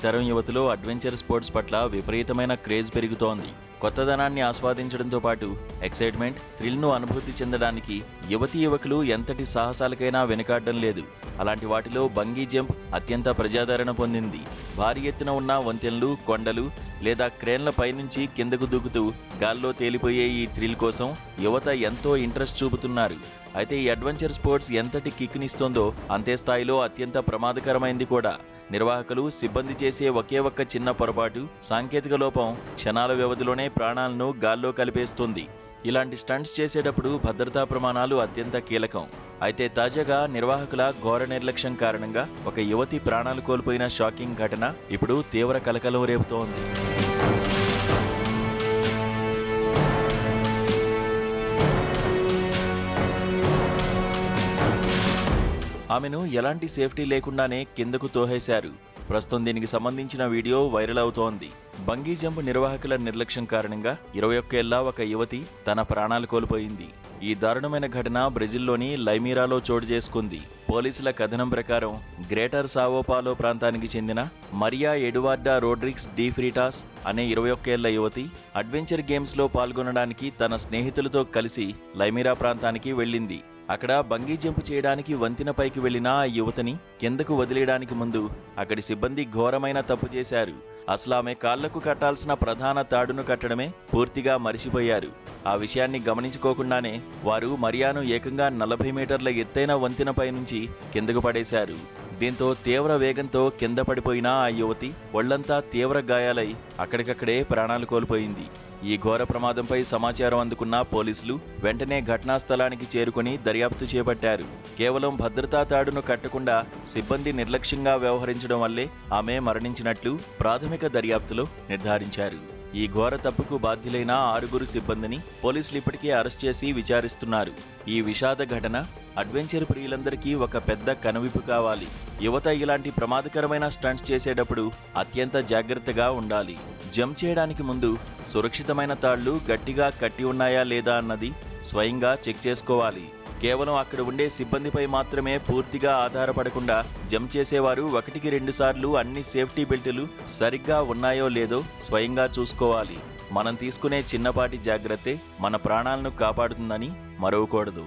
తరం యువతలో adventure sports పట్ల విపరీతమైన క్రేజ్ పెరుగుతోంది. కొత్తదనాన్ని ఆస్వాదించడంతో పాటు ఎక్సైట్మెంట్, థ్రిల్ను అనుభూతి చెందడానికి యువతీ యువకులు ఎంతటి సాహసాలకైనా వెనుకాడడం లేదు. అలాంటి వాటిలో బంగీ జంప్ అత్యంత ప్రజాదరణ పొందింది. భారీ ఎత్తున ఉన్న వంతెనలు, కొండలు లేదా క్రేన్ల పైనుంచి కిందకు దూకుతూ గాల్లో తేలిపోయే ఈ థ్రిల్ కోసం యువత ఎంతో ఇంట్రెస్ట్ చూపుతున్నారు. అయితే ఈ అడ్వెంచర్ స్పోర్ట్స్ ఎంతటి కిక్నిస్తోందో అంతే స్థాయిలో అత్యంత ప్రమాదకరమైంది కూడా. నిర్వాహకులు, సిబ్బంది చేసే ఒకే ఒక్క చిన్న పొరపాటు, సాంకేతిక లోపం క్షణాల వ్యవధిలోనే ప్రాణాలను గాల్లో కలిపేస్తుంది. ఇలాంటి స్టంట్స్ చేసేటప్పుడు భద్రతా ప్రమాణాలు అత్యంత కీలకం. అయితే తాజాగా నిర్వాహకుల ఘోర నిర్లక్ష్యం కారణంగా ఒక యువతి ప్రాణాలు కోల్పోయిన షాకింగ్ ఘటన ఇప్పుడు తీవ్ర కలకలం రేపుతోంది. ఆమెను ఎలాంటి సేఫ్టీ లేకుండానే కిందకు తోసేశారు. ప్రస్తుతం దీనికి సంబంధించిన వీడియో వైరల్ అవుతోంది. బంగీ జంప్ నిర్వాహకుల నిర్లక్ష్యం కారణంగా 21 ఏళ్ల ఒక యువతి తన ప్రాణాలు కోల్పోయింది. ఈ దారుణమైన ఘటన బ్రెజిల్లోని లైమీరాలో చోటు చేసుకుంది. పోలీసుల కథనం ప్రకారం గ్రేటర్ సావో పాలో ప్రాంతానికి చెందిన మరియా ఎడువార్డా రోడ్రిగ్స్ డి ఫ్రీటాస్ అనే 21 ఏళ్ల యువతి అడ్వెంచర్ గేమ్స్లో పాల్గొనడానికి తన స్నేహితులతో కలిసి లైమీరా ప్రాంతానికి వెళ్ళింది. అక్కడ బంగీ జంప్ చేయడానికి వంతెన పైకి వెళ్లిన ఆ యువతిని కిందకు వదిలేయడానికి ముందు అక్కడి సిబ్బంది ఘోరమైన తప్పు చేశారు. అసలు ఆమె కాళ్లకు కట్టాల్సిన ప్రధాన తాడును కట్టడమే పూర్తిగా మరిచిపోయారు. ఆ విషయాన్ని గమనించుకోకుండానే వారు మరియాను ఏకంగా 40 మీటర్ల ఎత్తైన వంతెనపై నుంచి కిందకు పడేశారు. దీంతో తీవ్ర వేగంతో కింద పడిపోయిన ఆ యువతి ఒళ్లంతా తీవ్ర గాయాలై అక్కడికక్కడే ప్రాణాలు కోల్పోయింది. ఈ ఘోర ప్రమాదంపై సమాచారం అందుకున్న పోలీసులు వెంటనే ఘటనా స్థలానికి చేరుకుని దర్యాప్తు చేపట్టారు. కేవలం భద్రతా తాడును కట్టకుండా సిబ్బంది నిర్లక్ష్యంగా వ్యవహరించడం వల్లే ఆమె మరణించినట్లు ప్రాథమిక దర్యాప్తులో నిర్ధారించారు. ఈ ఘోర తప్పుకు బాధ్యులైన 6 సిబ్బందిని పోలీసులు ఇప్పటికే అరెస్ట్ చేసి విచారిస్తున్నారు. ఈ విషాద ఘటన అడ్వెంచర్ ప్రియులందరికీ ఒక పెద్ద కనువిప్పు కావాలి. యువత ఇలాంటి ప్రమాదకరమైన స్టంట్స్ చేసేటప్పుడు అత్యంత జాగ్రత్తగా ఉండాలి. జంప్ చేయడానికి ముందు సురక్షితమైన తాళ్లు గట్టిగా కట్టి ఉన్నాయా లేదా అన్నది స్వయంగా చెక్ చేసుకోవాలి. కేవలం అక్కడ ఉండే సిబ్బందిపై మాత్రమే పూర్తిగా ఆధారపడకుండా జంప్ చేసేవారు 1-2 సార్లు అన్ని సేఫ్టీ బెల్టులు సరిగ్గా ఉన్నాయో లేదో స్వయంగా చూసుకోవాలి. మనం తీసుకునే చిన్నపాటి జాగ్రత్తే మన ప్రాణాలను కాపాడుతుందని మరవకూడదు.